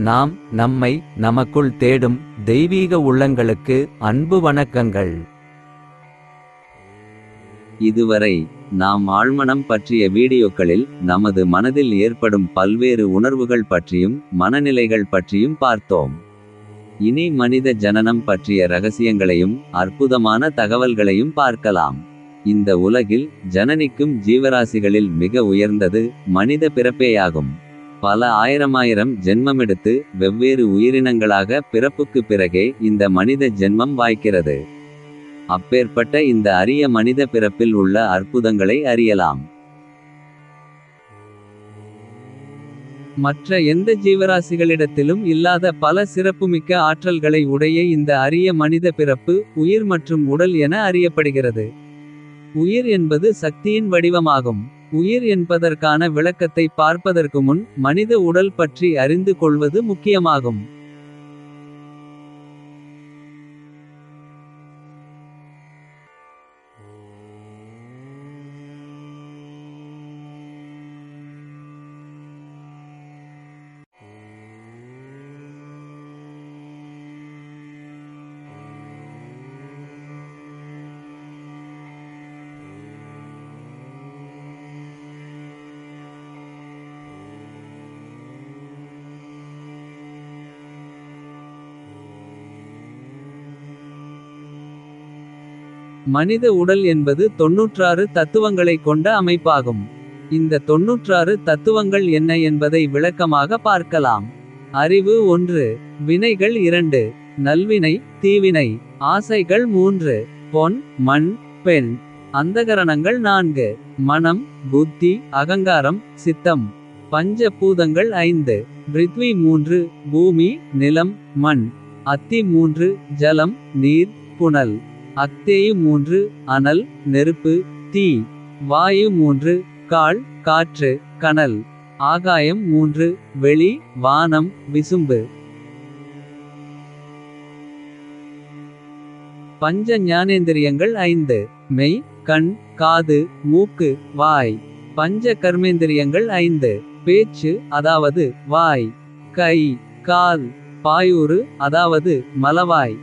நாம் நம்மை நமக்குள் தேடும் தெய்வீக உள்ளங்களுக்கு அன்பு வணக்கங்கள். இதுவரை நாம் ஆழ்மனம் பற்றிய வீடியோக்களில் நமது மனதில் ஏற்படும் பல்வேறு உணர்வுகள் பற்றியும் மனநிலைகள் பற்றியும் பார்த்தோம். இனி மனித ஜனனம் பற்றிய ரகசியங்களையும் அற்புதமான தகவல்களையும் பார்க்கலாம். இந்த உலகில் ஜனனிக்கும் ஜீவராசிகளில் மிக உயர்ந்தது மனித பிறப்பேயாகும். பல ஆயிரமாயிரம் ஜென்மமெடுத்து வெவ்வேறு உயிரினங்களாக பிறப்புக்கு பிறகே இந்த மனித ஜென்மம் வாய்க்கிறது. அப்பேற்பட்ட இந்த அரிய மனித பிறப்பில் உள்ள அற்புதங்களை அறியலாம். மற்ற எந்த ஜீவராசிகளிடத்திலும் இல்லாத பல சிறப்புமிக்க ஆற்றல்களை உடைய இந்த அரிய மனித பிறப்பு உயிர் மற்றும் உடல் என அறியப்படுகிறது. உயிர் என்பது சக்தியின் வடிவமாகும். உயிர் என்பதற்கான விளக்கத்தை பார்ப்பதற்கு முன் மனித உடல் பற்றி அறிந்து கொள்வது முக்கியமாகும். மனித உடல் என்பது 96 தத்துவங்களை கொண்ட அமைப்பாகும். இந்த 96 தத்துவங்கள் என்ன என்பதை விளக்கமாக பார்க்கலாம். அறிவு 1, வினைகள் 2, நல்வினை தீவினை, ஆசைகள் 3, பொன் மண் பெண், அந்தகரணங்கள் 4, மனம் புத்தி அகங்காரம் சித்தம், பஞ்ச பூதங்கள் 5, பிருத்வி 3, பூமி நிலம் மண், அத்தி 3, ஜலம் நீர் புனல், அக்தேயு 3, அனல் நெருப்பு தீ, வாயு 3, கால் காற்று கனல், ஆகாயம் 3, வெளி வானம் விசும்பு. பஞ்ச ஞானேந்திரியங்கள் 5, மெய் கண் காது மூக்கு வாய். பஞ்ச கர்மேந்திரியங்கள் 5, பேச்சு அதாவது வாய் கை கால், பாயூறு அதாவது மலவாய்,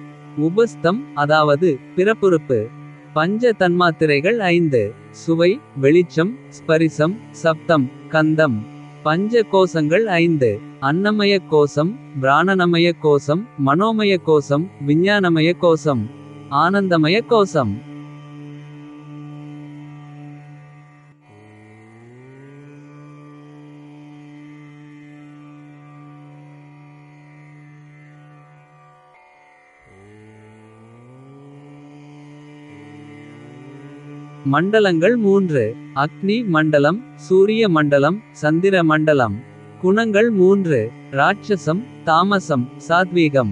உபஸ்தம் அதாவது பிறப்புறுப்பு. பஞ்ச தன்மாத்திரைகள் 5, சுவை வெளிச்சம் ஸ்பரிசம் சப்தம் கந்தம். பஞ்ச கோசங்கள் 5, அன்னமய கோசம் பிராணனமய கோசம் மனோமய கோசம் விஞ்ஞானமய கோசம் ஆனந்தமய கோசம். மண்டலங்கள் 3, அக்னி மண்டலம் சூரிய மண்டலம் சந்திர மண்டலம். குணங்கள் 3, ராட்சசம் தாமசம் சாத்வீகம்.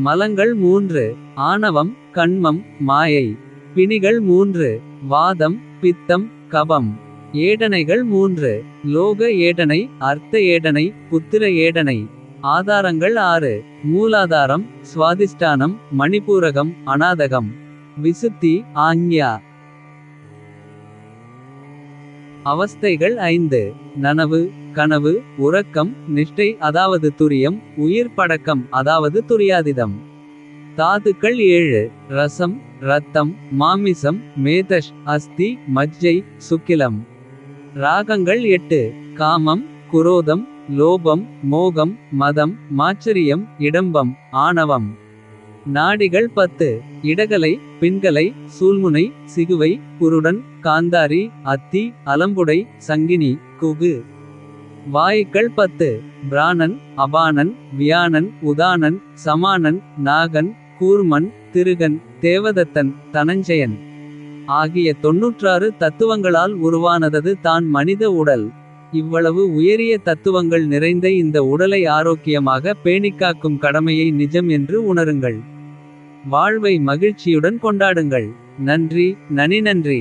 மலங்கள் 3, ஆணவம் கண்மம் மாயை. பிணிகள் 3, வாதம் பித்தம் கபம். ஏடனைகள் 3, லோக ஏடனை அர்த்த ஏடனை புத்திர ஏடனை. ஆதாரங்கள் 6, மூலாதாரம் சுவாதிஷ்டானம் மணிபூரகம் அநாதகம். விசுத்தி ஆஞ்ஞா. அவஸ்தைகள் 5, நனவு கனவு உறக்கம் நிஷ்டை அதாவது துரியம் உயிர் படக்கம் அதாவது துரியாதிதம். தாதுக்கள் 7, ரசம் இரத்தம் மாமிசம் மேதஷ் அஸ்தி மஜ்ஜை சுக்கிலம். ராகங்கள் 8, காமம் குரோதம் லோபம் மோகம் மதம் மாச்சரியம் இடம்பம் ஆணவம். நாடிகள் 10, இடகலை பின்கலை சூல்முனை சிகுவை குருடன் காந்தாரி அத்தி அலம்புடை சங்கினி குகு. வாயுக்கள் 10, பிராணன் அபானன் வியானன் உதானன் சமானன் நாகன் கூர்மன் திருகன் தேவதத்தன் தனஞ்சயன் ஆகிய 96 தத்துவங்களால் உருவானது தான் மனித உடல். இவ்வளவு உயரிய தத்துவங்கள் நிறைந்த இந்த உடலை ஆரோக்கியமாக பேணிக்காக்கும் கடமையை நிஜம் என்று உணருங்கள். வாழ்வை மகிழ்ச்சியுடன் கொண்டாடுங்கள். நன்றி நன்றி.